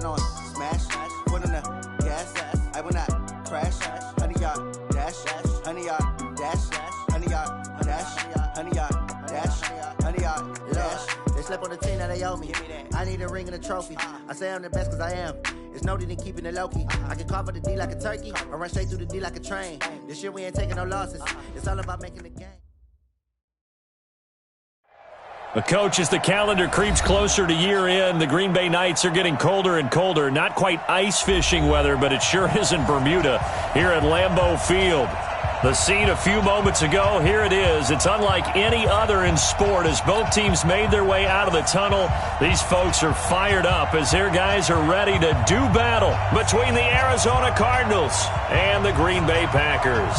it on smash, foot on the gas, I will not crash, 100-yard dash, 100-yard dash, 100-yard dash, 100-yard dash, 100-yard dash. They slept on the team that they owe me. I need a ring and a trophy. I say I'm the best cause I am. It's no need in keeping it low-key. I can carve up the D like a turkey or run straight through the D like a train. This year we ain't taking no losses. It's all about making the game. The coach, as the calendar creeps closer to year end, the Green Bay nights are getting colder and colder. Not quite ice fishing weather, but it sure isn't Bermuda here at Lambeau Field. The scene a few moments ago, here it is. It's unlike any other in sport as both teams made their way out of the tunnel. These folks are fired up as their guys are ready to do battle between the Arizona Cardinals and the Green Bay Packers.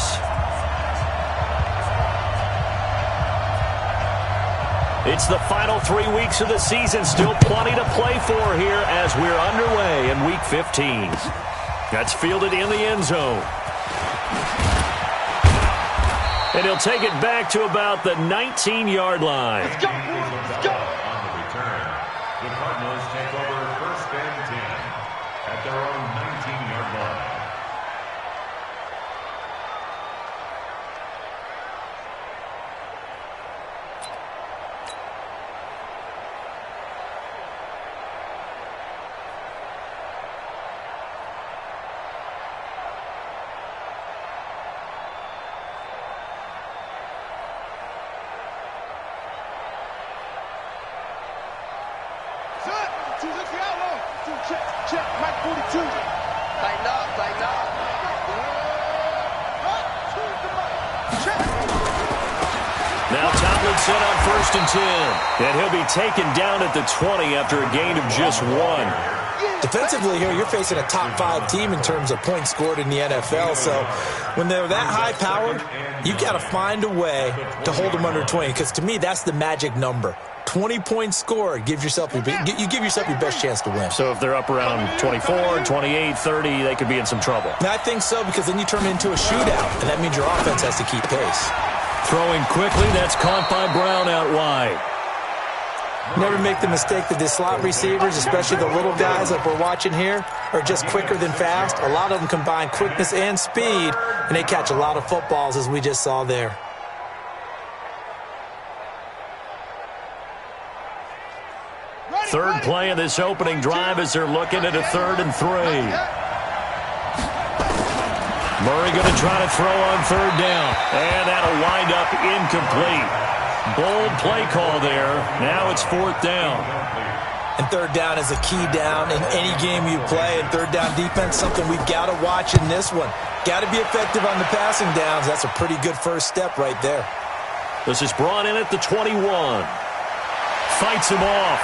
It's the final 3 weeks of the season. Still plenty to play for here as we're underway in Week 15. That's fielded in the end zone. And he'll take it back to about the 19-yard line. Let's go, let's go. On the return, the Cardinals take over first and 10 at their own 19-yard line. Check, Mike 42. Tighten up. Now Tomlinson on first and 10. And he'll be taken down at the 20 after a gain of just 1. Defensively here, you're facing a top 5 team in terms of points scored in the NFL. So when they're that high-powered, you got to find a way to hold them under 20. Because to me, that's the magic number. 20 points scored, you give yourself your best chance to win. So if they're up around 24, 28, 30, they could be in some trouble. And I think so, because then you turn it into a shootout, and that means your offense has to keep pace. Throwing quickly, that's caught by Brown out wide. Never make the mistake that the slot receivers, especially the little guys like we're watching here, are just quicker than fast. A lot of them combine quickness and speed, and they catch a lot of footballs, as we just saw there. Third play of this opening drive as they're looking at a 3rd and 3. Murray going to try to throw on 3rd down. And that'll wind up incomplete. Bold play call there. Now it's 4th down. And 3rd down is a key down in any game you play. And 3rd down defense, something we've got to watch in this one. Got to be effective on the passing downs. That's a pretty good first step right there. This is brought in at the 21. Fights him off.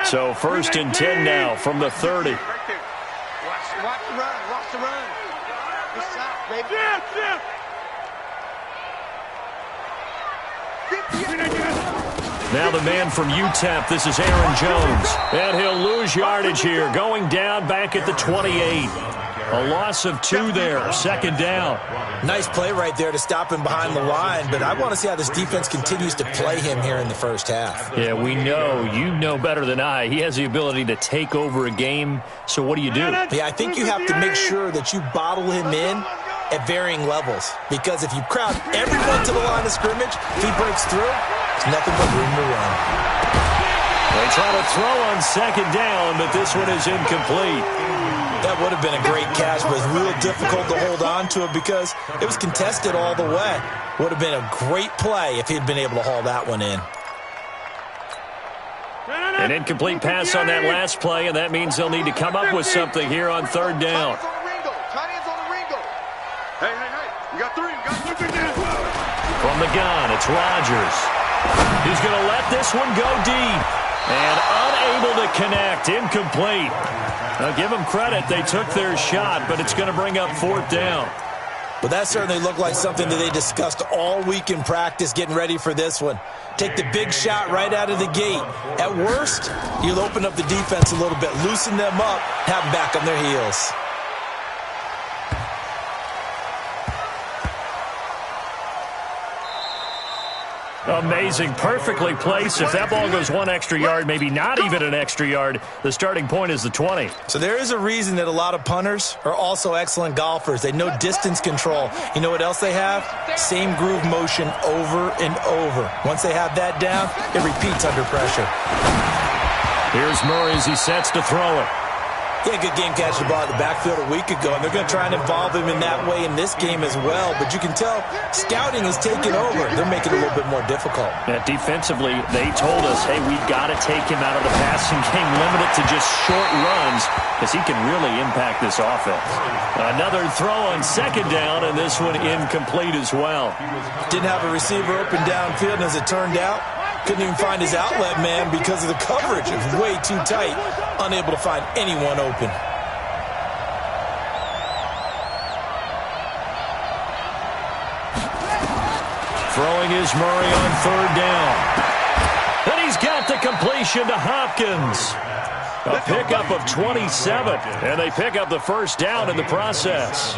So 1st and 10 now from the 30. Watch the run. Good shot, baby. Now the man from UTEP, this is Aaron Jones. And he'll lose yardage here, going down back at the 28. A loss of 2 there, 2nd down. Nice play right there to stop him behind the line, but I want to see how this defense continues to play him here in the first half. Yeah, we know. You know better than I. He has the ability to take over a game, so what do you do? Yeah, I think you have to make sure that you bottle him in at varying levels, because if you crowd everyone to the line of scrimmage, if he breaks through, there's nothing but room to run. They try to throw on 2nd down, but this one is incomplete. That would have been a great catch, but it was real difficult to hold on to it because it was contested all the way. Would have been a great play if he'd been able to haul that one in. An incomplete pass on that last play, and that means they'll need to come up with something here on 3rd down. Hey, you got 3. From the gun, it's Rodgers. He's going to let this one go deep. And unable to connect, incomplete. Now give them credit, they took their shot, but it's going to bring up 4th down. But that certainly looked like something that they discussed all week in practice getting ready for this one. Take the big shot right out of the gate. At worst, you'll open up the defense a little bit, loosen them up, have them back on their heels. Amazing, perfectly placed. If that ball goes one extra yard, maybe not even an extra yard, the starting point is the 20. So there is a reason that a lot of punters are also excellent golfers. They know distance control. You know what else they have? Same groove motion over and over. Once they have that down, it repeats under pressure. Here's Murray as he sets to throw it. He had a good game catching the ball in the backfield a week ago, and they're going to try and involve him in that way in this game as well. But you can tell scouting is taking over. They're making it a little bit more difficult. Defensively, they told us, hey, we've got to take him out of the passing game, limit it to just short runs, because he can really impact this offense. Another throw on second down, and this one incomplete as well. Didn't have a receiver open downfield, and as it turned out, couldn't even find his outlet man because of the coverage. It was way too tight, unable to find anyone open. Throwing is Murray on third down. And he's got the completion to Hopkins. A pickup of 27, and they pick up the first down in the process.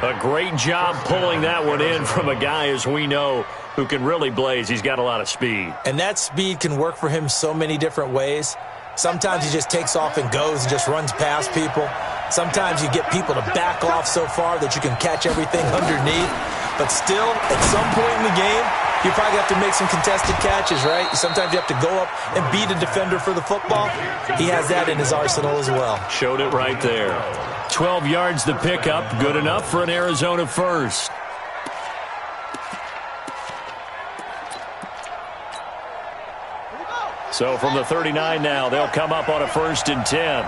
A great job pulling that one in from a guy, as we know, who can really blaze. He's got a lot of speed. And that speed can work for him so many different ways. Sometimes he just takes off and goes and just runs past people. Sometimes you get people to back off so far that you can catch everything underneath. But still, at some point in the game, you probably have to make some contested catches, right? Sometimes you have to go up and beat a defender for the football. He has that in his arsenal as well. Showed it right there. 12 yards the pickup, good enough for an Arizona first. So from the 39 now, they'll come up on a 1st and 10.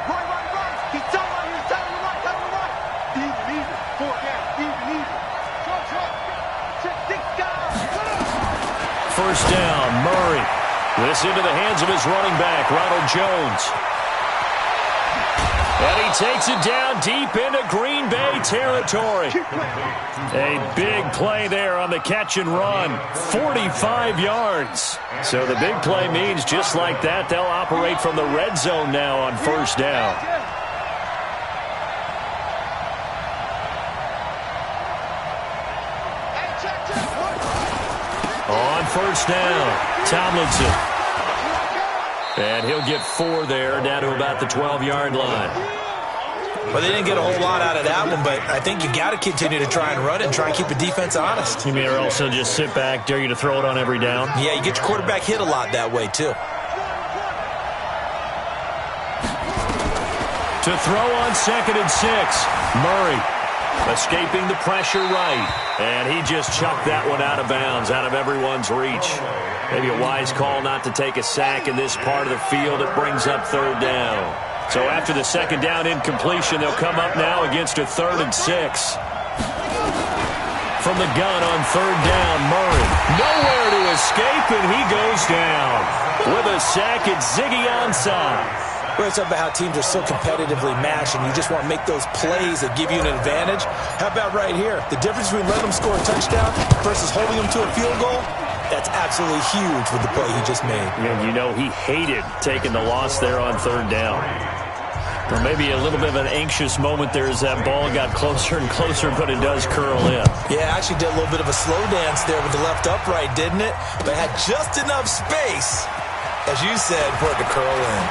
First down, Murray. This into the hands of his running back, Ronald Jones. And he takes it down deep into Green Bay territory. A big play there on the catch and run. 45 yards. So the big play means just like that, they'll operate from the red zone now on first down. On first down, Tomlinson. And he'll get 4 there, down to about the 12-yard line. Well, they didn't get a whole lot out of that one, but I think you got to continue to try and run it and try and keep the defense honest. You mean, or else they'll just sit back, dare you to throw it on every down? Yeah, you get your quarterback hit a lot that way, too. To throw on 2nd and 6, Murray escaping the pressure right. And he just chucked that one out of bounds, out of everyone's reach. Maybe a wise call not to take a sack in this part of the field. It brings up 3rd down. So after the 2nd down incompletion, they'll come up now against a 3rd and 6. From the gun on 3rd down, Murray. Nowhere to escape, and he goes down. With a sack, it's Ziggy Ansah. We're talking about how teams are so competitively matched, and you just want to make those plays that give you an advantage. How about right here? The difference between letting them score a touchdown versus holding them to a field goal, that's absolutely huge with the play he just made. Yeah, you know, he hated taking the loss there on 3rd down. Or maybe a little bit of an anxious moment there as that ball got closer and closer, but it does curl in. Yeah, actually did a little bit of a slow dance there with the left upright, didn't it? But had just enough space, as you said, for it to curl in.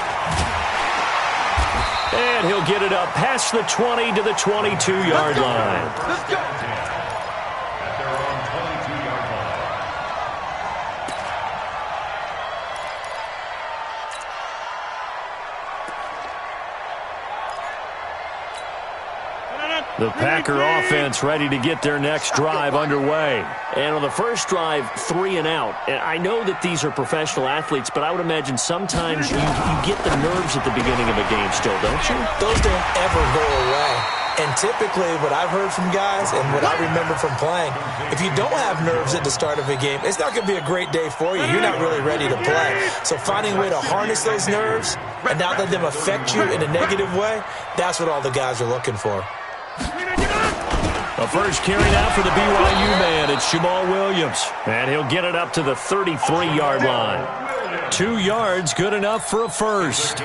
And he'll get it up past the 20 to the 22-yard line. Let's go. At their own 22-yard line. The Packer offense ready to get their next drive underway. And on the first drive, 3 and out. And I know that these are professional athletes, but I would imagine sometimes you get the nerves at the beginning of a game still, don't you? Those don't ever go away. And typically what I've heard from guys and what I remember from playing, if you don't have nerves at the start of a game, it's not going to be a great day for you. You're not really ready to play. So finding a way to harness those nerves and not let them affect you in a negative way, that's what all the guys are looking for. A first carry now for the BYU man. It's Jamal Williams. And he'll get it up to the 33-yard line. 2 yards, good enough for a first.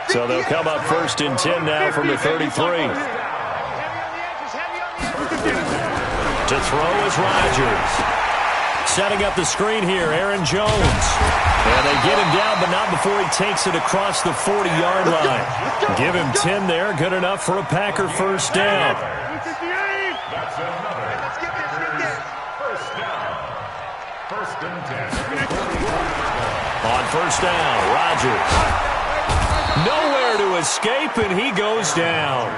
So they'll come up 1st and 10 now from the 33. To throw is Rodgers. Setting up the screen here, Aaron Jones. And they get him down, but not before he takes it across the 40-yard line. Give him 10 there, good enough for a Packer first down. On first down, Rodgers. Nowhere to escape, and he goes down.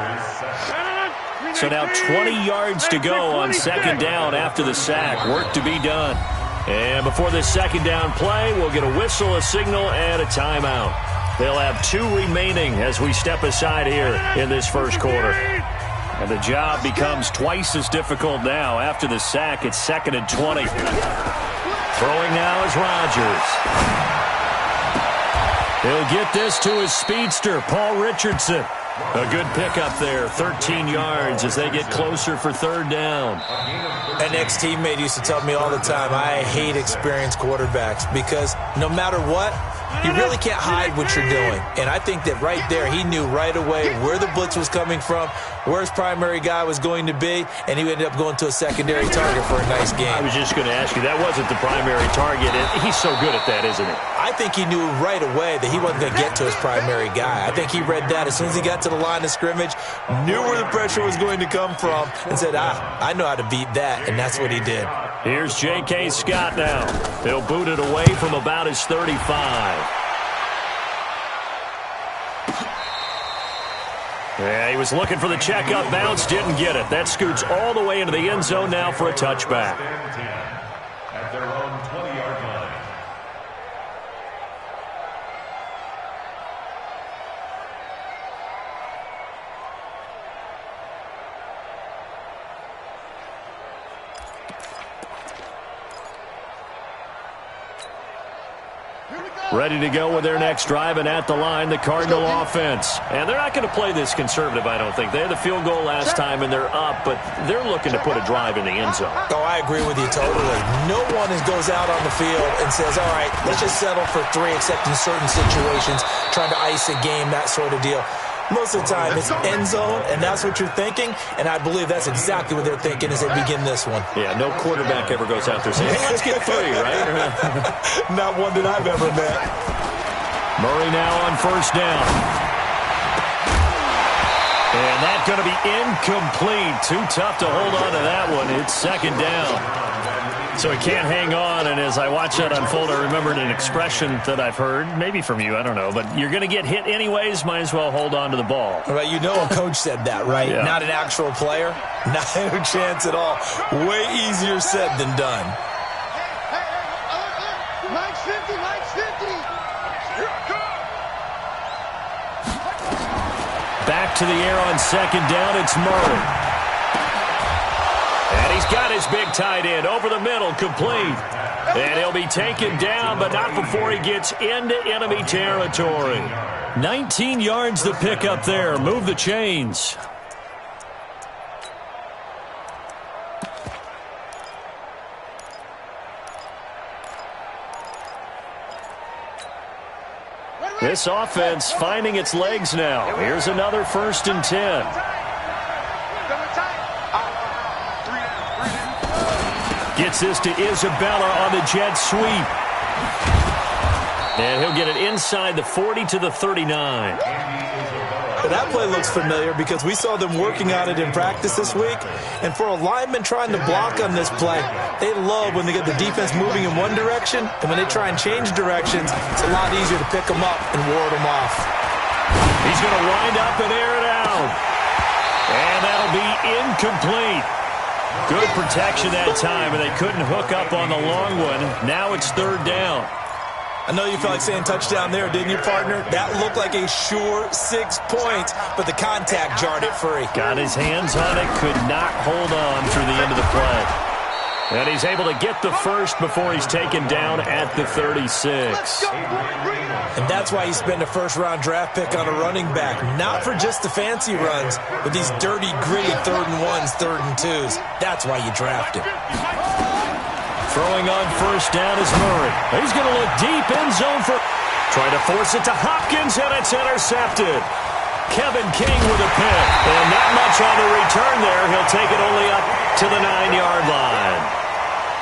So now 20 yards to go on second down after the sack. Work to be done. And before this second down play, we'll get a whistle, a signal, and a timeout. They'll have 2 remaining as we step aside here in this first quarter. And the job becomes twice as difficult now. After the sack, it's 2nd and 20. Throwing now is Rodgers. He'll get this to his speedster, Paul Richardson. A good pickup there, 13 yards as they get closer for 3rd down. An ex-teammate used to tell me all the time, I hate experienced quarterbacks because no matter what, you really can't hide what you're doing. And I think that right there, he knew right away where the blitz was coming from, where his primary guy was going to be, and he ended up going to a secondary target for a nice game. I was just going to ask you, that wasn't the primary target. He's so good at that, isn't he? I think he knew right away that he wasn't going to get to his primary guy. I think he read that as soon as he got to the line of scrimmage, knew where the pressure was going to come from, and said, I know how to beat that, and that's what he did. Here's J.K. Scott now. He'll boot it away from about his 35. Yeah, he was looking for the check-up bounce, didn't get it. That scoots all the way into the end zone now for a touchback. At their own 20-yard line. Ready to go with their next drive, and at the line, the Cardinal offense. And they're not going to play this conservative, I don't think. They had the field goal last time, and they're up, but they're looking to put a drive in the end zone. Oh, I agree with you totally. No one goes out on the field and says, all right, let's just settle for 3, except in certain situations, trying to ice a game, that sort of deal. Most of the time, it's end zone, and that's what you're thinking, and I believe that's exactly what they're thinking as they begin this one. Yeah, no quarterback ever goes out there saying, hey, let's get 3, right? Not one that I've ever met. Murray now on first down. And that's going to be incomplete. Too tough to hold on to that one. It's 2nd down. So he can't hang on, and as I watch that unfold, I remembered an expression that I've heard, maybe from you, I don't know, but you're going to get hit anyways, might as well hold on to the ball. Right, you know a coach said that, right? Yeah. Not an actual player. Not a chance at all. Way easier said than done. Mike's 50, Mike's 50. Back to the air on 2nd down, it's Murray. And he's got his big tight end over the middle, complete. And he'll be taken down, but not before he gets into enemy territory. 19 yards to pick up there. Move the chains. This offense finding its legs now. Here's another 1st and 10. Gets this to Isabella on the jet sweep. And he'll get it inside the 40 to the 39. That play looks familiar because we saw them working on it in practice this week. And for a lineman trying to block on this play, they love when they get the defense moving in one direction. And when they try and change directions, it's a lot easier to pick them up and ward them off. He's going to wind up and air it out. And that'll be incomplete. Good protection that time, and they couldn't hook up on the long one. Now it's 3rd down. I know you felt like saying touchdown there, didn't you, partner? That looked like a sure 6 points, but the contact jarred it free. Got his hands on it, could not hold on through the end of the play. And he's able to get the first before he's taken down at the 36. And that's why you spend a first-round draft pick on a running back. Not for just the fancy runs, but these dirty, gritty 3rd and 1s, 3rd and 2s. That's why you draft him. Throwing on first down is Murray. He's going to look deep in zone for... Trying to force it to Hopkins, and it's intercepted. Kevin King with a pick. And not much on the return there. He'll take it only up to the 9-yard line.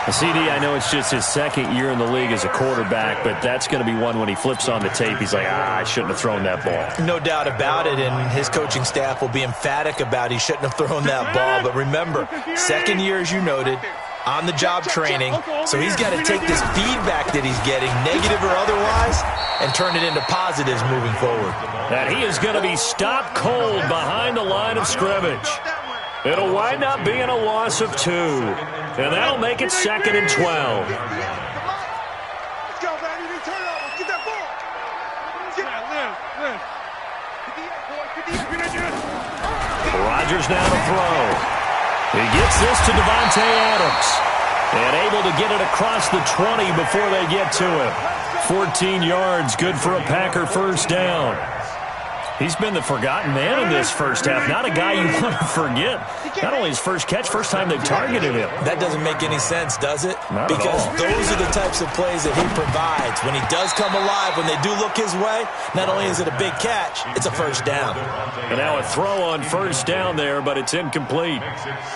CD, I know it's just his 2nd year in the league as a quarterback, but that's going to be one when he flips on the tape. He's like, I shouldn't have thrown that ball. No doubt about it, and his coaching staff will be emphatic about he shouldn't have thrown that ball. But remember, 2nd year, as you noted, on-the-job training, so he's got to take this feedback that he's getting, negative or otherwise, and turn it into positives moving forward. And he is going to be stopped cold behind the line of scrimmage. It'll wind up being a loss of 2, and that'll make it 2nd and 12. Let's go, baby. Turn it over. Get that ball. Rodgers now to throw. He gets this to Davante Adams. And able to get it across the 20 before they get to him. 14 yards, good for a Packer first down. He's been the forgotten man in this first half. Not a guy you want to forget. Not only his first catch, first time they've targeted him. That doesn't make any sense, does it? Not because at all. Those are the types of plays that he provides. When he does come alive, when they do look his way, not only is it a big catch, it's a first down. And now a throw on first down there, but it's incomplete.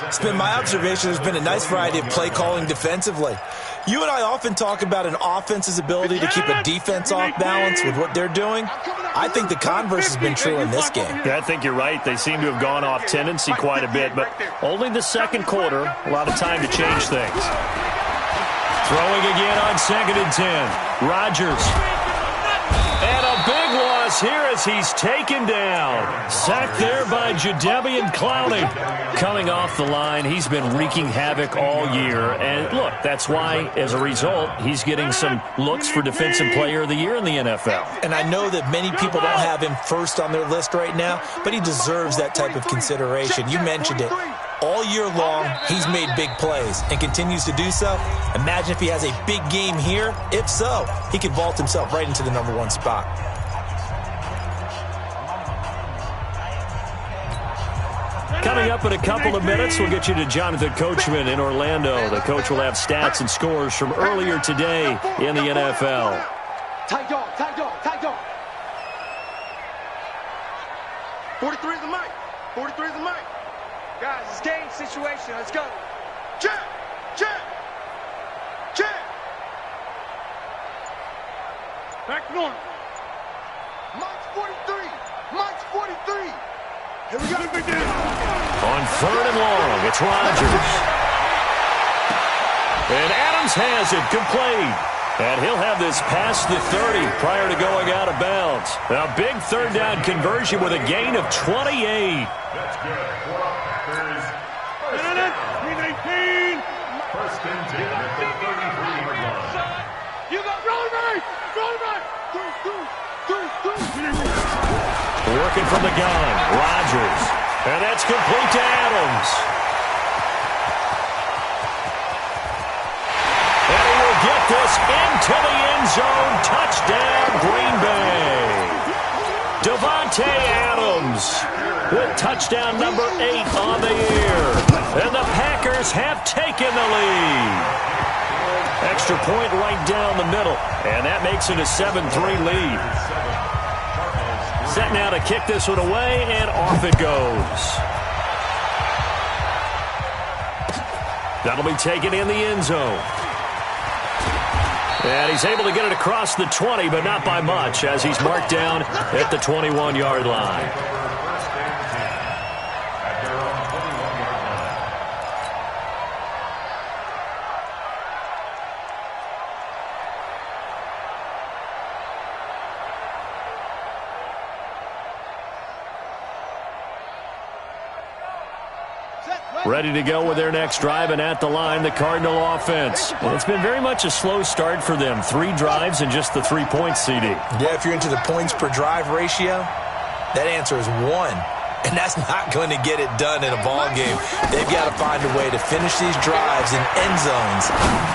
It's been my observation there's been a nice variety of play calling defensively. You and I often talk about an offense's ability to keep a defense off balance with what they're doing. I think the converse has been true in this game. Yeah, I think you're right. They seem to have gone off tendency quite a bit, but only the 2nd quarter, a lot of time to change things. Throwing again on 2nd and 10. Rodgers. And a big loss here as he's taken down. Sacked there by Jadeveon Clowney. Coming off the line, he's been wreaking havoc all year. And look, that's why, as a result, he's getting some looks for Defensive Player of the Year in the NFL. And I know that many people don't have him first on their list right now, but he deserves that type of consideration. You mentioned it. All year long, he's made big plays and continues to do so. Imagine if he has a big game here. If so, he could vault himself right into the #1 spot. Coming up in a couple of minutes, we'll get you to Jonathan Coachman in Orlando. The coach will have stats and scores from earlier today in the NFL. Tight dog, tight dog, tight dog. 43 is the mic. 43 is the mic. Guys, it's game situation. Let's go. Check, check, check. Back north. Mike's 43. Mike's 43. Here we go. On 3rd and long, it's Rodgers. And Adams has it, complete. And he'll have this past the 30 prior to going out of bounds. A big 3rd down conversion with a gain of 28. That's good. For Packers. First and 10 at the 33-yard line. You got roll right. Working from the gun, Rodgers. And that's complete to Adams. And he will get this into the end zone. Touchdown, Green Bay. Davante Adams with touchdown number 8 on the year. And the Packers have taken the lead. Extra point right down the middle. And that makes it a 7-3 lead. Set now to kick this one away, and off it goes. That'll be taken in the end zone. And he's able to get it across the 20, but not by much, as he's marked down at the 21-yard line. Ready to go with their next drive, and at the line, the Cardinal offense. And it's been very much a slow start for them. 3 drives and just the 3 points, CD. Yeah, if you're into the points per drive ratio, that answer is 1. and that's not going to get it done in a ball game. They've got to find a way to finish these drives in end zones,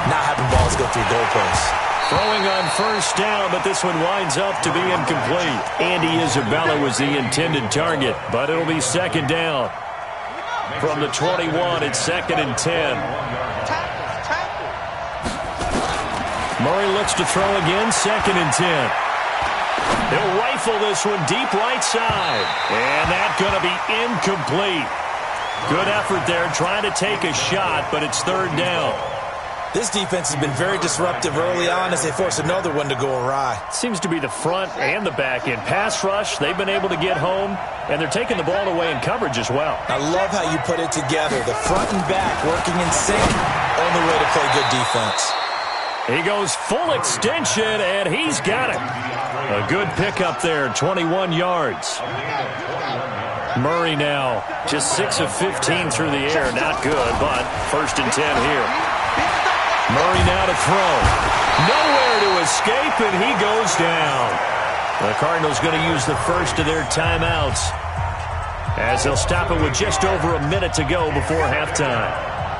not having balls go through goalposts. Throwing on first down, but this one winds up to be incomplete. Andy Isabella was the intended target, but it'll be second down. From the 21, it's 2nd and 10. Murray looks to throw again, 2nd and 10. He'll rifle this one deep right side. And that's going to be incomplete. Good effort there, trying to take a shot, but it's 3rd down. This defense has been very disruptive early on as they force another one to go awry. Seems to be the front and the back end. Pass rush, they've been able to get home, and they're taking the ball away in coverage as well. I love how you put it together. The front and back working in sync. Only way to play good defense. He goes full extension, and he's got it. A good pickup there, 21 yards. Murray now just 6 of 15 through the air. Not good, but 1st and 10 here. Murray now to throw. Nowhere to escape, and he goes down. The Cardinals going to use the first of their timeouts as they'll stop it with just over a minute to go before halftime.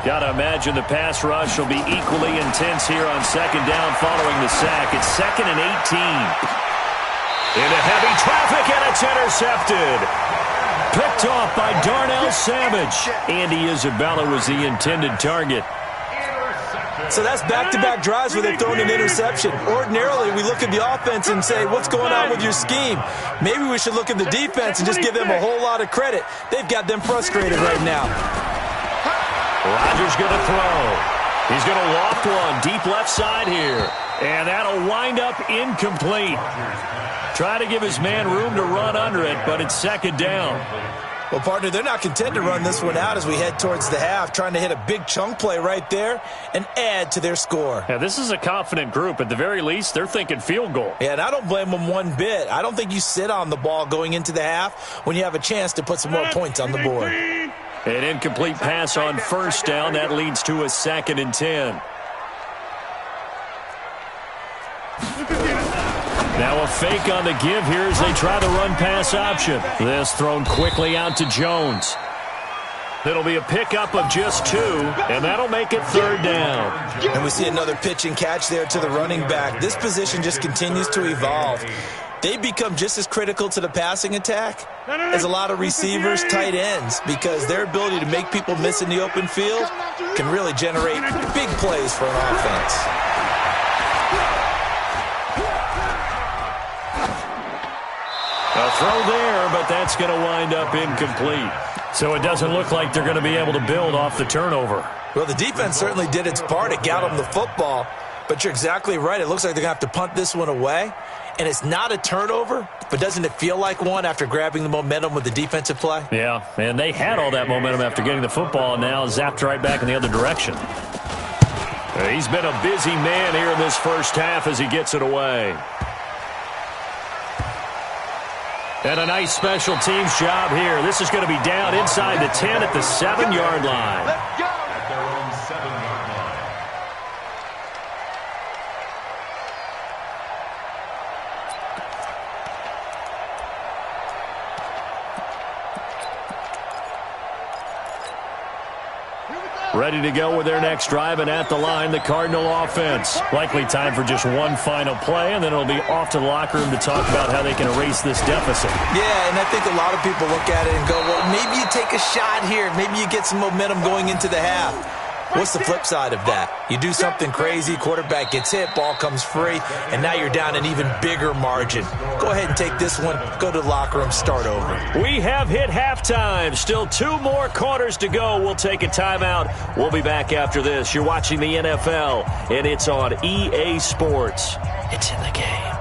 Got to imagine the pass rush will be equally intense here on 2nd down following the sack. It's 2nd and 18. Into heavy traffic, and it's intercepted. Picked off by Darnell Savage. Andy Isabella was the intended target. So that's back-to-back drives where they've thrown an interception. Ordinarily, we look at the offense and say, what's going on with your scheme? Maybe we should look at the defense and just give them a whole lot of credit. They've got them frustrated right now. Rodgers going to throw. He's going to loft one deep left side here. And that'll wind up incomplete. Try to give his man room to run under it, but it's 2nd down. Well, partner, they're not content to run this one out as we head towards the half, trying to hit a big chunk play right there and add to their score. Yeah, this is a confident group. At the very least, they're thinking field goal. Yeah, and I don't blame them one bit. I don't think you sit on the ball going into the half when you have a chance to put some more points on the board. An incomplete pass on first down. That leads to a 2nd and 10. Now a fake on the give here as they try the run-pass option. This thrown quickly out to Jones. It'll be a pickup of just 2, and that'll make it 3rd down. And we see another pitch and catch there to the running back. This position just continues to evolve. They become just as critical to the passing attack as a lot of receivers, tight ends, because their ability to make people miss in the open field can really generate big plays for an offense. A throw there, but that's going to wind up incomplete. So it doesn't look like they're going to be able to build off the turnover. Well, the defense certainly did its part. It got them the football. But you're exactly right. It looks like they're going to have to punt this one away. And it's not a turnover, but doesn't it feel like one after grabbing the momentum with the defensive play? Yeah, and they had all that momentum after getting the football, and now zapped right back in the other direction. He's been a busy man here in this first half as he gets it away. And a nice special teams job here. This is going to be down inside the 10 at the 7-yard line. At their own 7-yard line. Ready to go with their next drive, and at the line, the Cardinal offense. Likely time for just one final play, and then it'll be off to the locker room to talk about how they can erase this deficit. Yeah, and I think a lot of people look at it and go, well, maybe you take a shot here. Maybe you get some momentum going into the half. What's the flip side of that? You do something crazy, quarterback gets hit, ball comes free, and now you're down an even bigger margin. Go ahead and take this one, go to the locker room, start over. We have hit halftime. Still 2 more quarters to go. We'll take a timeout. We'll be back after this. You're watching the NFL, and it's on EA Sports. It's in the game.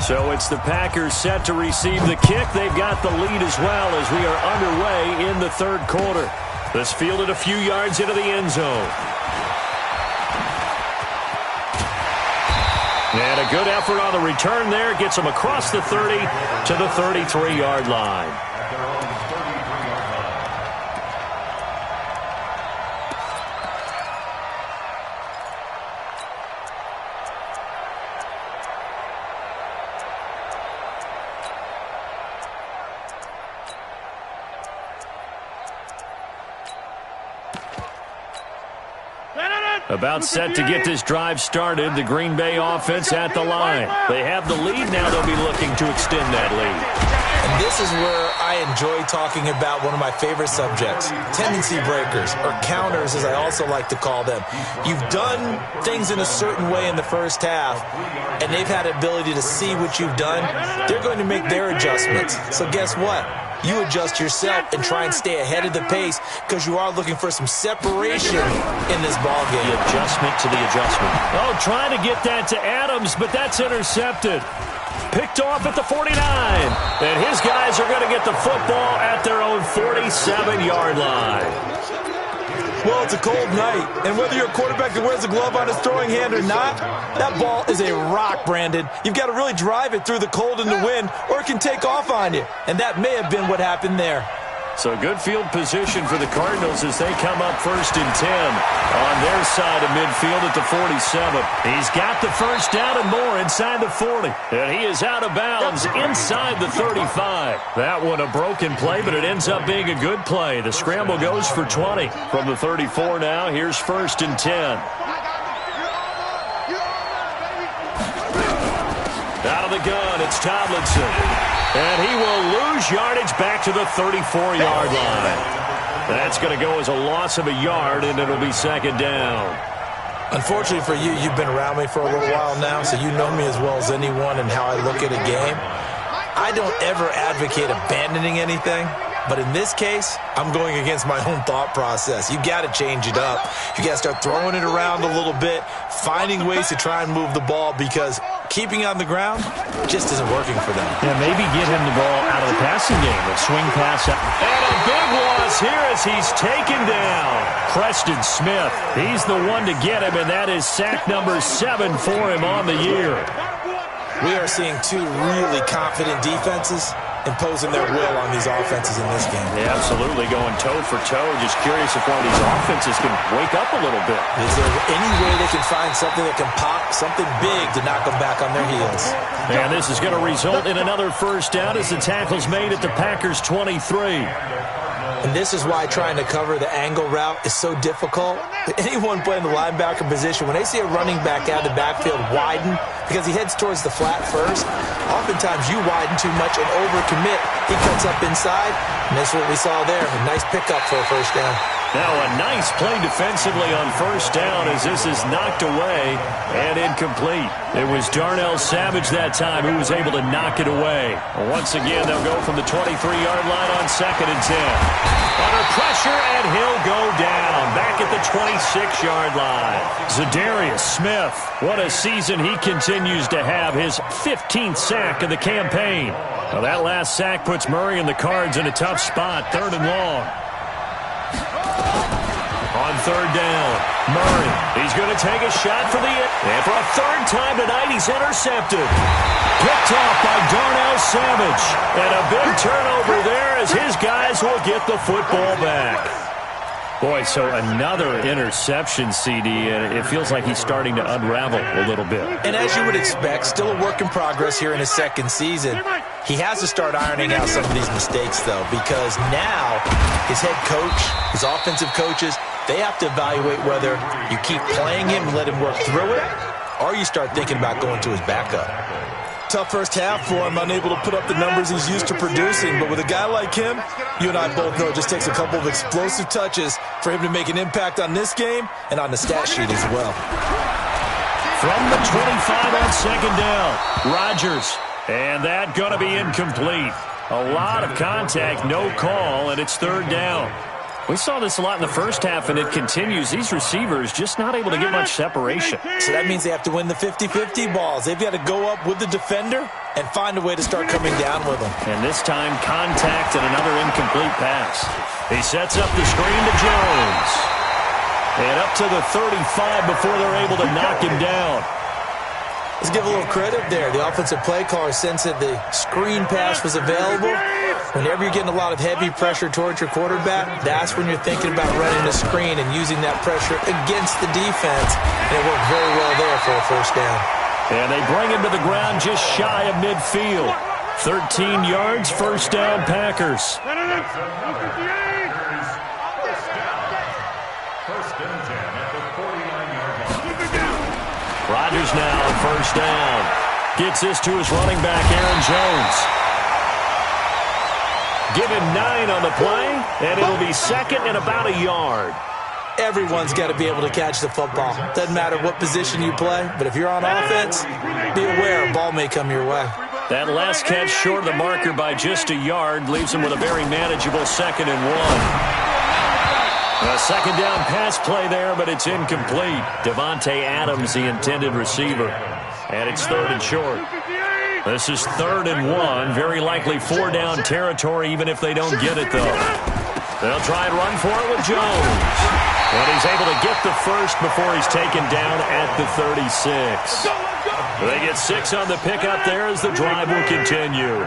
So it's the Packers set to receive the kick. They've got the lead as well as we are underway in the 3rd quarter. This fielded a few yards into the end zone. And a good effort on the return there. Gets them across the 30 to the 33-yard line. About set to get this drive started. The Green Bay offense at the line. They have the lead. Now they'll be looking to extend that lead. And this is where I enjoy talking about one of my favorite subjects, tendency breakers, or counters as I also like to call them. You've done things in a certain way in the first half, and they've had the ability to see what you've done. They're going to make their adjustments. So guess what? You adjust yourself and try and stay ahead of the pace because you are looking for some separation in this ball game. The adjustment to the adjustment. Oh, trying to get that to Adams, but that's intercepted. Picked off at the 49. And his guys are going to get the football at their own 47-yard line. Well, it's a cold night, and whether you're a quarterback that wears a glove on his throwing hand or not, that ball is a rock, Brandon. You've got to really drive it through the cold and the wind, or it can take off on you, and that may have been what happened there. So good field position for the Cardinals as they come up 1st and 10 on their side of midfield at the 47. He's got the first down and more inside the 40. And he is out of bounds inside the 35. That one a broken play, but it ends up being a good play. The scramble goes for 20. From the 34 now, here's 1st and 10. Out of the gun, it's Tomlinson. And he will lose yardage back to the 34-yard line. That's going to go as a loss of a yard, and it'll be 2nd down. Unfortunately for you, you've been around me for a little while now, so you know me as well as anyone and how I look at a game. I don't ever advocate abandoning anything. But in this case, I'm going against my own thought process. You got to change it up. You got to start throwing it around a little bit, finding ways to try and move the ball because keeping on the ground just isn't working for them. Yeah, maybe get him the ball out of the passing game. A swing pass out. And a big loss here as he's taken down. Preston Smith, he's the one to get him, and that is sack number 7 for him on the year. We are seeing two really confident defenses imposing their will on these offenses in this game. Yeah, absolutely, going toe for toe. Just curious if one of these offenses can wake up a little bit. Is there any way they can find something that can pop, something big to knock them back on their heels? And this is going to result in another first down as the tackle's made at the Packers' 23. And this is why trying to cover the angle route is so difficult. Anyone playing the linebacker position, when they see a running back out of the backfield widen because he heads towards the flat first, oftentimes you widen too much and overcommit. He cuts up inside, and that's what we saw there. A nice pickup for a first down. Now a nice play defensively on first down as this is knocked away and incomplete. It was Darnell Savage that time who was able to knock it away. Once again, they'll go from the 23-yard line on 2nd and 10. Under pressure, and he'll go down back at the 26-yard line. Zadarius Smith, what a season he continues to have, his 15th sack of the campaign. Now that last sack puts Murray and the Cards in a tough spot, 3rd and long. On 3rd down, Murray, he's going to take a shot for the and for a 3rd time tonight, he's intercepted. Picked off by Darnell Savage. And a big turnover there as his guys will get the football back. Boy, so another interception, CD, and it feels like he's starting to unravel a little bit. And as you would expect, still a work in progress here in his 2nd season. He has to start ironing out some of these mistakes, though, because now his head coach, his offensive coaches, they have to evaluate whether you keep playing him and let him work through it, or you start thinking about going to his backup. Tough first half for him, unable to put up the numbers he's used to producing. But with a guy like him, you and I both know it just takes a couple of explosive touches for him to make an impact on this game and on the stat sheet as well. From the 25 on 2nd down, Rodgers. And that going to be incomplete. A lot of contact, no call, and it's 3rd down. We saw this a lot in the first half, and it continues. These receivers just not able to get much separation. So that means they have to win the 50-50 balls. They've got to go up with the defender and find a way to start coming down with them. And this time, contact and another incomplete pass. He sets up the screen to Jones. And up to the 35 before they're able to knock him down. Let's give a little credit there. The offensive play caller sensed that the screen pass was available. Whenever you're getting a lot of heavy pressure towards your quarterback, that's when you're thinking about running the screen and using that pressure against the defense. And it worked very well there for a first down. And they bring him to the ground just shy of midfield. 13 yards, first down, Packers. First and 10 at the 49-yard line. Rodgers now first down. Gets this to his running back, Aaron Jones. Give him 9 on the play, and it'll be second and about a yard. Everyone's got to be able to catch the football. Doesn't matter what position you play, but if you're on offense, be aware a ball may come your way. That last catch short of the marker by just a yard leaves him with a very manageable second and 1. A second down pass play there, but it's incomplete. Devontae Adams, the intended receiver. And it's third and short. This is third and 1. Very likely 4 down territory, even if they don't get it, though. They'll try and run for it with Jones. And he's able to get the first before he's taken down at the 36. They get 6 on the pickup there as the drive will continue.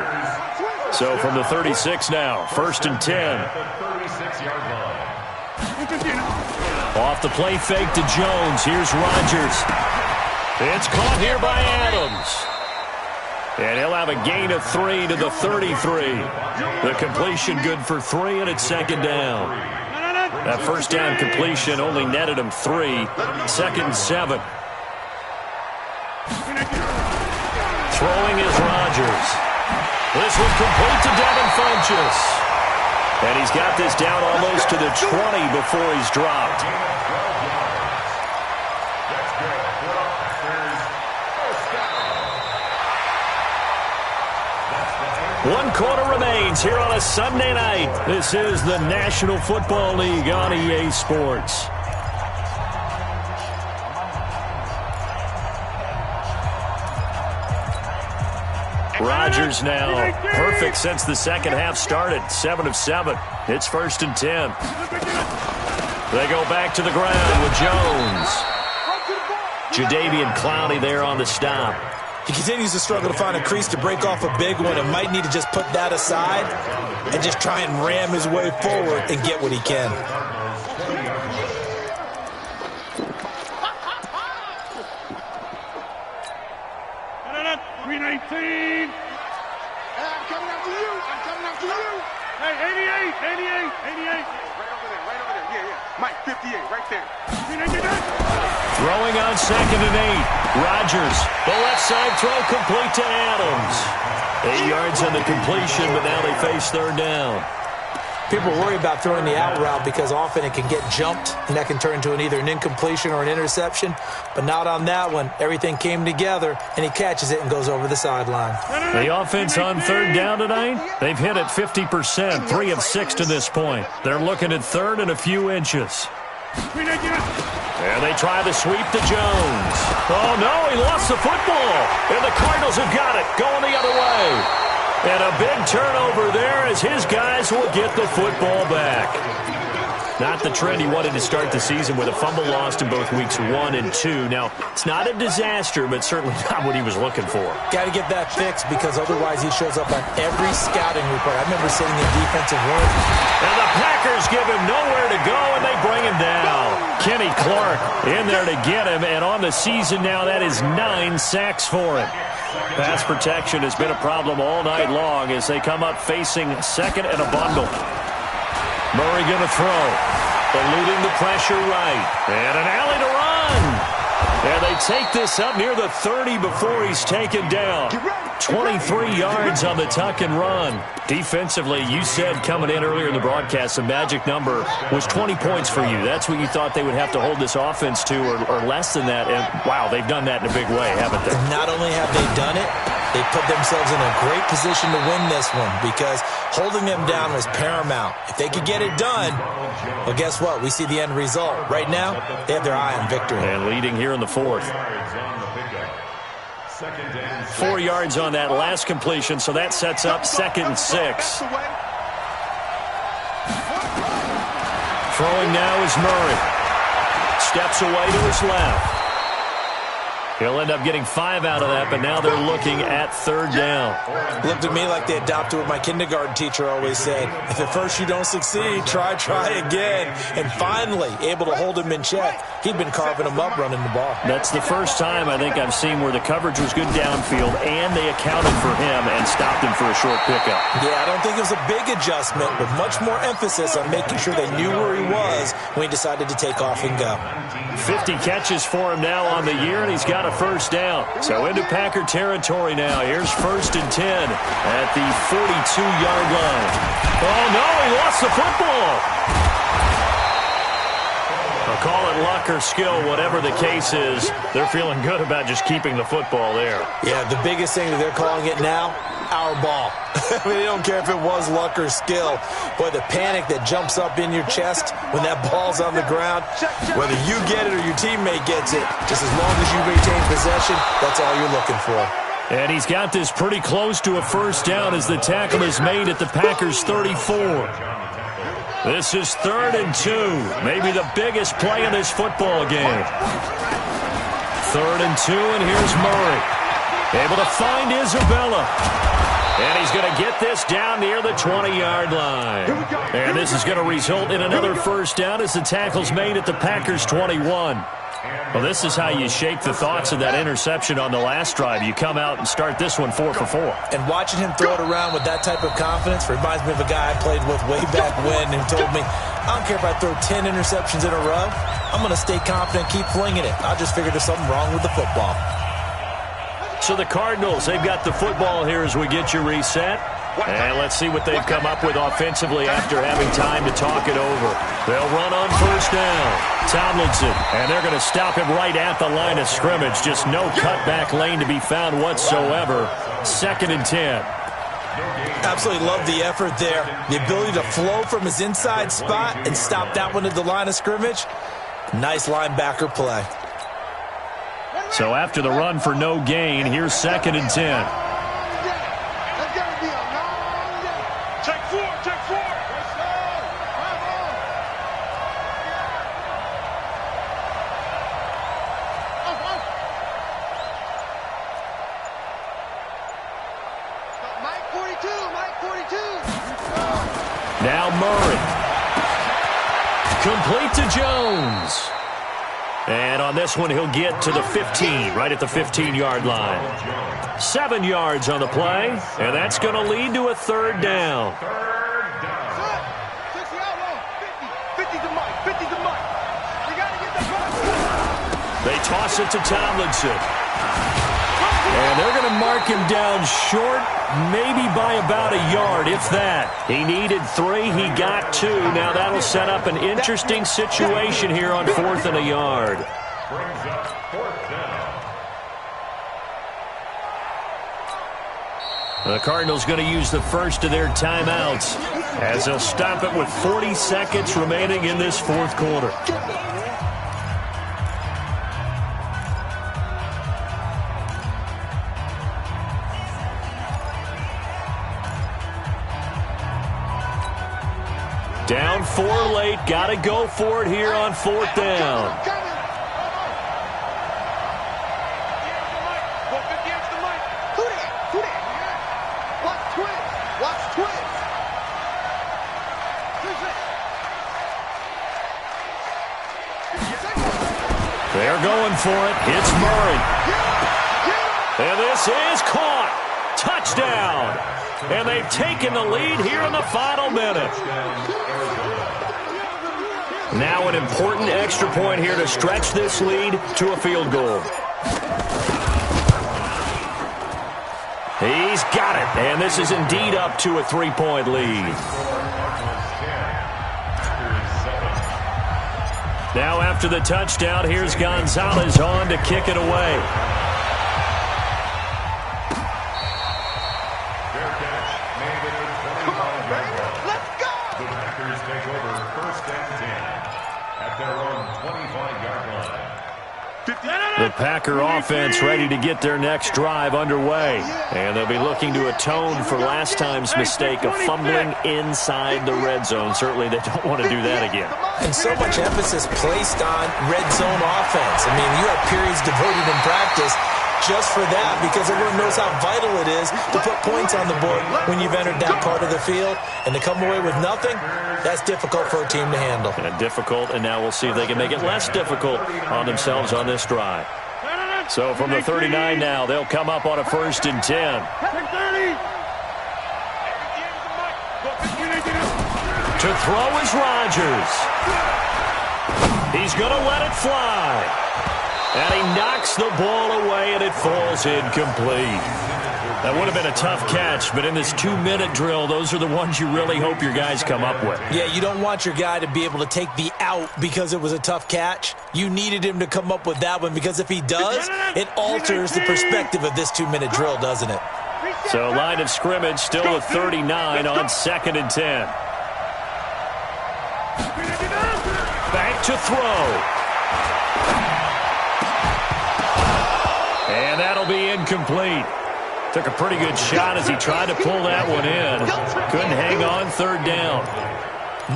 So from the 36 now, first and 10. Off the play fake to Jones. Here's Rodgers. It's caught here by Adams. And he'll have a gain of 3 to the 33. The completion good for 3, and it's second down. That first down completion only netted him 3. Second and 7. Throwing is Rodgers. This one complete to Devin Funchess. And he's got this down almost to the 20 before he's dropped. One quarter remains here on a Sunday night. This is the National Football League on EA Sports. Rodgers now perfect since the second half started. 7 of 7. It's first and 10. They go back to the ground with Jones. Jadeveon Clowney there on the stop. He continues to struggle to find a crease to break off a big one and might need to just put that aside and just try and ram his way forward and get what he can. Green 18. Hey, I'm coming after you. I'm coming after you. Hey, 88. Right over there. Yeah. Mike, 58, right there. Throwing on second and 8. Rodgers, the left side throw complete to Adams. 8 yards on the completion, but now they face third down. People worry about throwing the out route because often it can get jumped, and that can turn into either an incompletion or an interception. But not on that one. Everything came together, and he catches it and goes over the sideline. The offense on third down tonight, they've hit it 50%, 3 of 6 to this point. They're looking at third and a few inches. And they try the sweep to Jones. Oh, no, he lost the football. And the Cardinals have got it, going the other way. And a big turnover there as his guys will get the football back. Not the trend he wanted to start the season with a fumble lost in both weeks 1 and 2. Now, it's not a disaster, but certainly not what he was looking for. Got to get that fixed because otherwise he shows up on every scouting report. I remember sitting in defensive room. And the Packers give him nowhere to go, and they bring him down. Kenny Clark in there to get him, and on the season now, that is 9 sacks for him. Pass protection has been a problem all night long as they come up facing second and a bundle. Murray going to throw, eluding the pressure right. And an alley to run. And they take this up near the 30 before he's taken down. 23 yards on the tuck and run. Defensively, you said coming in earlier in the broadcast, the magic number was 20 points for you. That's what you thought they would have to hold this offense to or less than that. And, wow, they've done that in a big way, haven't they? Not only have they done it, they put themselves in a great position to win this one because holding them down was paramount. If they could get it done, well, guess what? We see the end result. Right now, they have their eye on victory. And leading here in the fourth. 4 yards on that last completion, so that sets up second and 6. Throwing now is Murray. Steps away to his left. He'll end up getting 5 out of that, but now they're looking at third down. Looked at me like they adopted what my kindergarten teacher always said. If at first you don't succeed, try again. And finally, able to hold him in check. He'd been carving him up running the ball. That's the first time I think I've seen where the coverage was good downfield and they accounted for him and stopped him for a short pickup. Yeah, I don't think it was a big adjustment, but much more emphasis on making sure they knew where he was when he decided to take off and go. 50 catches for him now on the year, and he's got a first down. So into Packer territory now. Here's 1st and 10 at the 42-yard line. Oh, no, he lost the football. I'll call it luck or skill, whatever the case is. They're feeling good about just keeping the football there. Yeah, the biggest thing that they're calling it now, our ball. I mean, they don't care if it was luck or skill. Boy, the panic that jumps up in your chest when that ball's on the ground, whether you get it or your teammate gets it, just as long as you retain possession, that's all you're looking for. And he's got this pretty close to a first down as the tackle is made at the Packers' 34. This is 3rd and 2, maybe the biggest play of this football game. 3rd and 2, and here's Murray. Able to find Isabella. And he's going to get this down near the 20-yard line. And this is going to result in another first down as the tackle's made at the Packers' 21. Well, this is how you shake the thoughts of that interception on the last drive. You come out and start this one 4 for 4. And watching him throw it around with that type of confidence reminds me of a guy I played with way back when who told me, I don't care if I throw 10 interceptions in a row. I'm going to stay confident, keep flinging it. I just figured there's something wrong with the football. So the Cardinals, they've got the football here as we get you reset. And let's see what they've come up with offensively after having time to talk it over. They'll run on first down. Tomlinson, and they're going to stop him right at the line of scrimmage. Just no cutback lane to be found whatsoever. 2nd and 10. Absolutely love the effort there. The ability to flow from his inside spot and stop that one at the line of scrimmage. Nice linebacker play. So after the run for no gain, here's 2nd and 10. Now Murray. Complete to Jones. And on this one, he'll get to the 15, right at the 15-yard line. 7 yards on the play, and that's going to lead to a 3rd down. They toss it to Tomlinson. And they're going to mark him down short, maybe by about a yard, if that. He needed 3, he got 2. Now that'll set up an interesting situation here on 4th and a yard. Brings up 4th down. The Cardinals going to use the first of their timeouts as they'll stop it with 40 seconds remaining in this 4th quarter. Down 4 late, got to go for it here on 4th down. They're going for it. It's Murray. And this is caught. Touchdown. And they've taken the lead here in the final minute. Now an important extra point here to stretch this lead to a field goal. He's got it. And this is indeed up to a 3-point lead. Now after the touchdown, here's Gonzalez on to kick it away. Fair catch made at the 25-yard line. Let's go! The Packers take over 1st and 10 at their own 25-yard line. The Packer offense ready to get their next drive underway. And they'll be looking to atone for last time's mistake of fumbling inside the red zone. Certainly they don't want to do that again. And so much emphasis placed on red zone offense. I mean, you have periods devoted in practice just for that, because everyone knows how vital it is to put points on the board when you've entered that part of the field. And to come away with nothing, that's difficult for a team to handle. And difficult, and now we'll see if they can make it less difficult on themselves on this drive. So from the 39 now, they'll come up on a 1st and 10. To throw is Rodgers. He's going to let it fly. And he knocks the ball away, and it falls incomplete. That would have been a tough catch, but in this 2-minute drill, those are the ones you really hope your guys come up with. Yeah, you don't want your guy to be able to take the out because it was a tough catch. You needed him to come up with that one, because if he does, it alters the perspective of this 2-minute drill, doesn't it? So line of scrimmage still at 39 on 2nd and 10. Back to throw. And that'll be incomplete. Took a pretty good shot as he tried to pull that one in. Couldn't hang on 3rd down.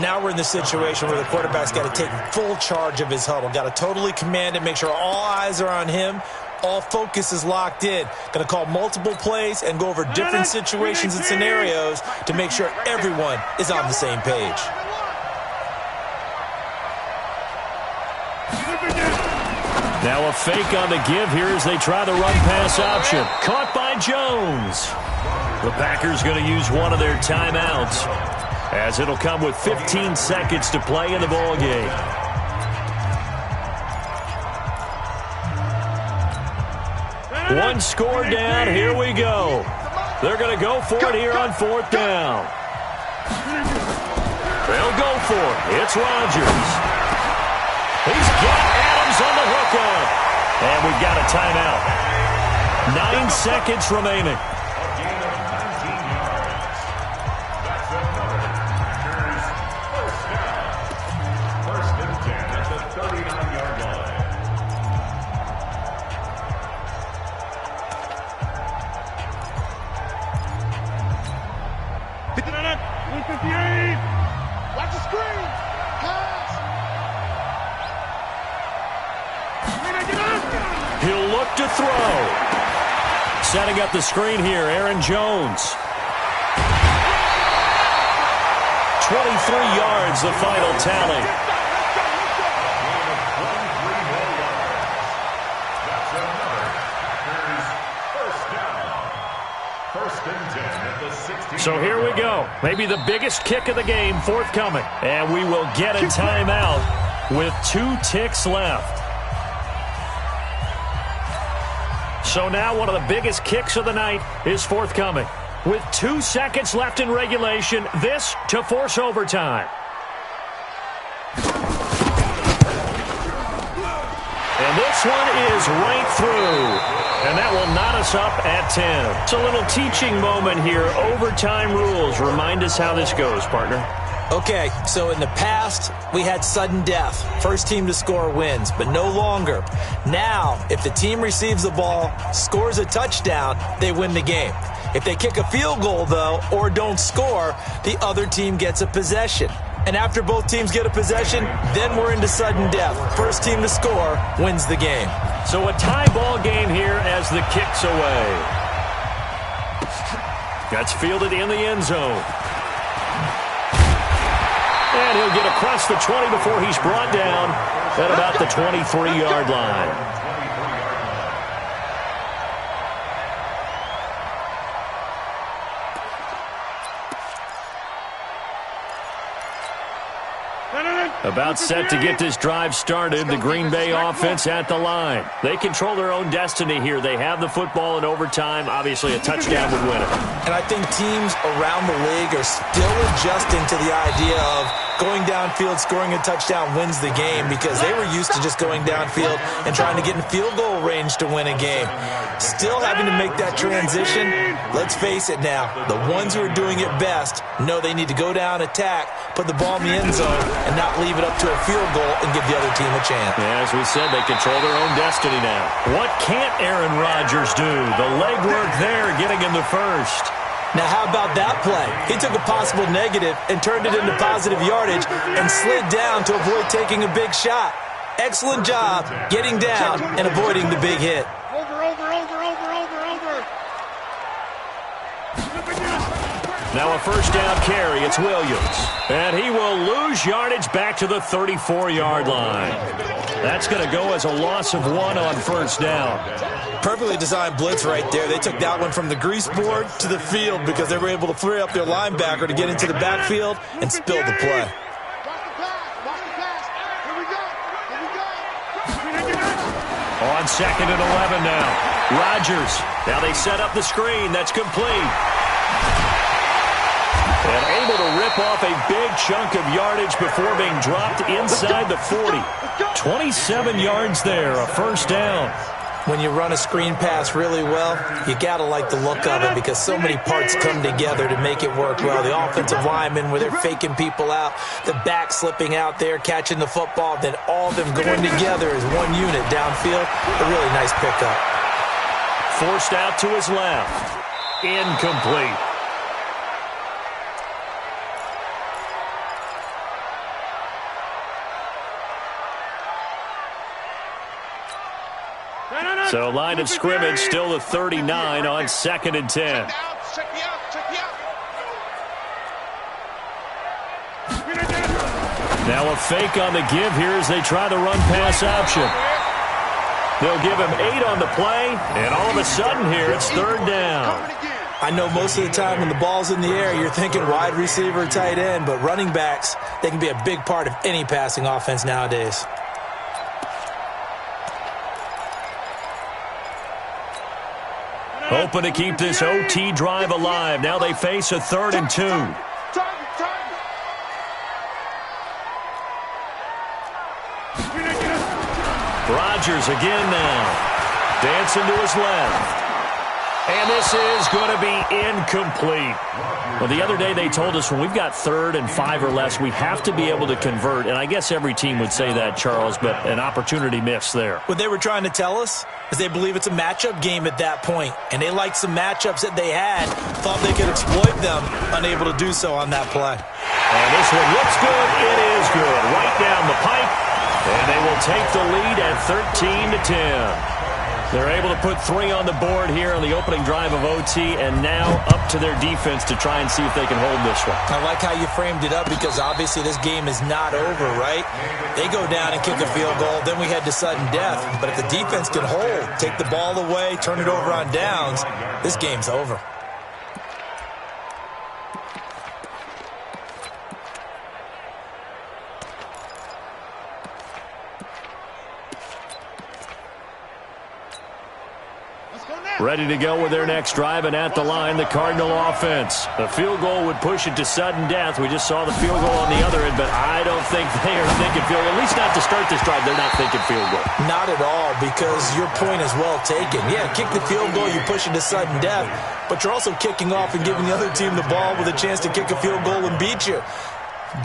Now we're in the situation where the quarterback's got to take full charge of his huddle. Got to totally command it, make sure all eyes are on him. All focus is locked in. Going to call multiple plays and go over different situations and scenarios to make sure everyone is on the same page. Now a fake on the give here as they try the run-pass option. Caught by Jones. The Packers going to use one of their timeouts, as it'll come with 15 seconds to play in the ball game. One score down. Here we go. They're going to go for it here on 4th down. They'll go for it. It's Rodgers. He's got Adams on the hookup. And we've got a timeout. 9 seconds remaining. Watch the screen. Pass. He'll look to throw. Setting up the screen here, Aaron Jones. 23 yards, the final tally. So here we go. Maybe the biggest kick of the game forthcoming. And we will get a timeout with 2 ticks left. So now one of the biggest kicks of the night is forthcoming. With 2 seconds left in regulation, this to force overtime. And this one is right through. And that will knot us up at 10. It's a little teaching moment here. Overtime rules. Remind us how this goes, partner. Okay, so in the past, we had sudden death. First team to score wins, but no longer. Now, if the team receives the ball, scores a touchdown, they win the game. If they kick a field goal, though, or don't score, the other team gets a possession. And after both teams get a possession, then we're into sudden death. First team to score wins the game. So a tie ball game here as the kick's away. That's fielded in the end zone. And he'll get across the 20 before he's brought down at about the 23-yard line. About set to get this drive started, the Green Bay offense at the line. They control their own destiny here. They have the football in overtime. Obviously, a touchdown would win it. And I think teams around the league are still adjusting to the idea of going downfield, scoring a touchdown wins the game because they were used to just going downfield and trying to get in field goal range to win a game. Still having to make that transition. Let's face it now, the ones who are doing it best know they need to go down, attack, put the ball in the end zone, and not leave it up to a field goal and give the other team a chance. Yeah, as we said, they control their own destiny now. What can't Aaron Rodgers do? The legwork there, getting him the first. Now, how about that play? He took a possible negative and turned it into positive yardage and slid down to avoid taking a big shot. Excellent job getting down and avoiding the big hit. Over. Now a first down carry. It's Williams. And he will lose yardage back to the 34-yard line. That's going to go as a loss of 1 on first down. Perfectly designed blitz right there. They took that one from the grease board to the field because they were able to free up their linebacker to get into the backfield and spill the play. On 2nd and 11 now. Rodgers. Now they set up the screen. That's complete. And able to rip off a big chunk of yardage before being dropped inside the 40. 27 yards there, a first down. When you run a screen pass really well, you got to like the look of it because so many parts come together to make it work well. The offensive linemen, where they're faking people out, the back slipping out there, catching the football, then all of them going together as one unit downfield. A really nice pickup. Forced out to his left. Incomplete. So line of scrimmage still the 39 on 2nd and 10. Now a fake on the give here as they try the run pass option. They'll give him 8 on the play, and all of a sudden here it's 3rd down. I know most of the time when the ball's in the air, you're thinking wide receiver, tight end, but running backs, they can be a big part of any passing offense nowadays. Hoping to keep this OT drive alive. Now they face a 3rd and 2. Rodgers again now. Dancing to his left. And this is going to be incomplete. Well, the other day they told us when we've got 3rd and 5 or less, we have to be able to convert. And I guess every team would say that, Charles, but an opportunity missed there. What they were trying to tell us is they believe it's a matchup game at that point. And they liked some matchups that they had, thought they could exploit them, unable to do so on that play. And this one looks good. It is good. Right down the pipe. And they will take the lead at 13-10. They're able to put 3 on the board here on the opening drive of OT, and now up to their defense to try and see if they can hold this one. I like how you framed it up because obviously this game is not over, right? They go down and kick a field goal, then we head to sudden death. But if the defense can hold, take the ball away, turn it over on downs, this game's over. Ready to go with their next drive, and at the line, the Cardinal offense. The field goal would push it to sudden death. We just saw the field goal on the other end, but I don't think they are thinking field goal. At least not to start this drive. They're not thinking field goal. Not at all, because your point is well taken. Yeah, kick the field goal, you push it to sudden death, but you're also kicking off and giving the other team the ball with a chance to kick a field goal and beat you.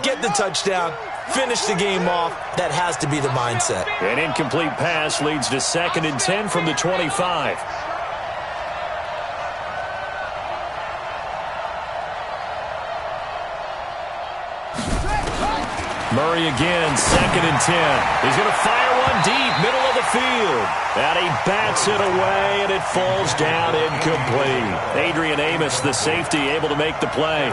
Get the touchdown, finish the game off. That has to be the mindset. An incomplete pass leads to 2nd and 10 from the 25. Murray again, 2nd and 10. He's going to fire one deep, middle of the field. And he bats it away, and it falls down incomplete. Adrian Amos, the safety, able to make the play.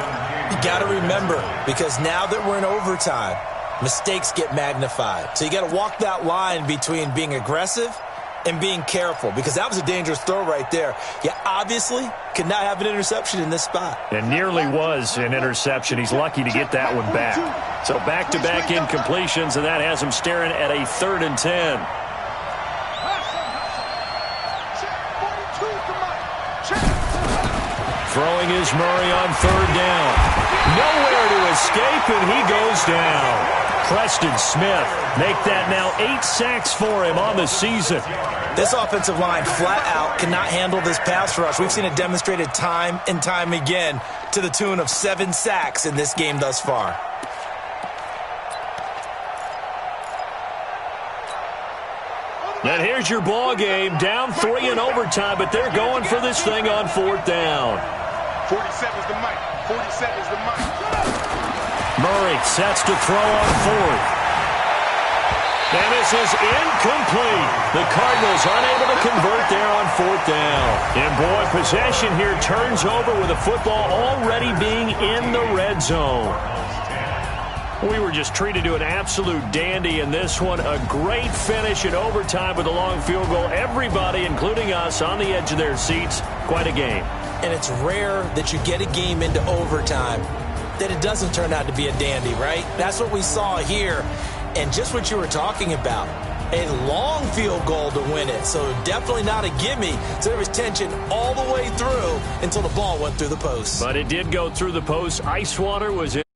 You got to remember, because now that we're in overtime, mistakes get magnified. So you got to walk that line between being aggressive and being careful, because that was a dangerous throw right there. You obviously could not have an interception in this spot. And nearly was an interception. He's lucky to get that one back. So back-to-back incompletions, and that has him staring at a 3rd and 10. Throwing is Murray on third down. Nowhere to escape, and he goes down. Preston Smith make that now 8 sacks for him on the season. This offensive line flat out cannot handle this pass rush. We've seen it demonstrated time and time again to the tune of 7 sacks in this game thus far. And here's your ball game, down 3 in overtime, but they're going for this thing on 4th down. 47's the mic. 47's the mic. Murray sets to throw on 4th. And this is incomplete. The Cardinals unable to convert there on 4th down. And boy, possession here turns over with the football already being in the red zone. We were just treated to an absolute dandy in this one. A great finish in overtime with a long field goal. Everybody, including us, on the edge of their seats. Quite a game. And it's rare that you get a game into overtime that it doesn't turn out to be a dandy, right? That's what we saw here. And just what you were talking about, a long field goal to win it. So definitely not a gimme. So there was tension all the way through until the ball went through the post. But it did go through the post. Ice Water was in.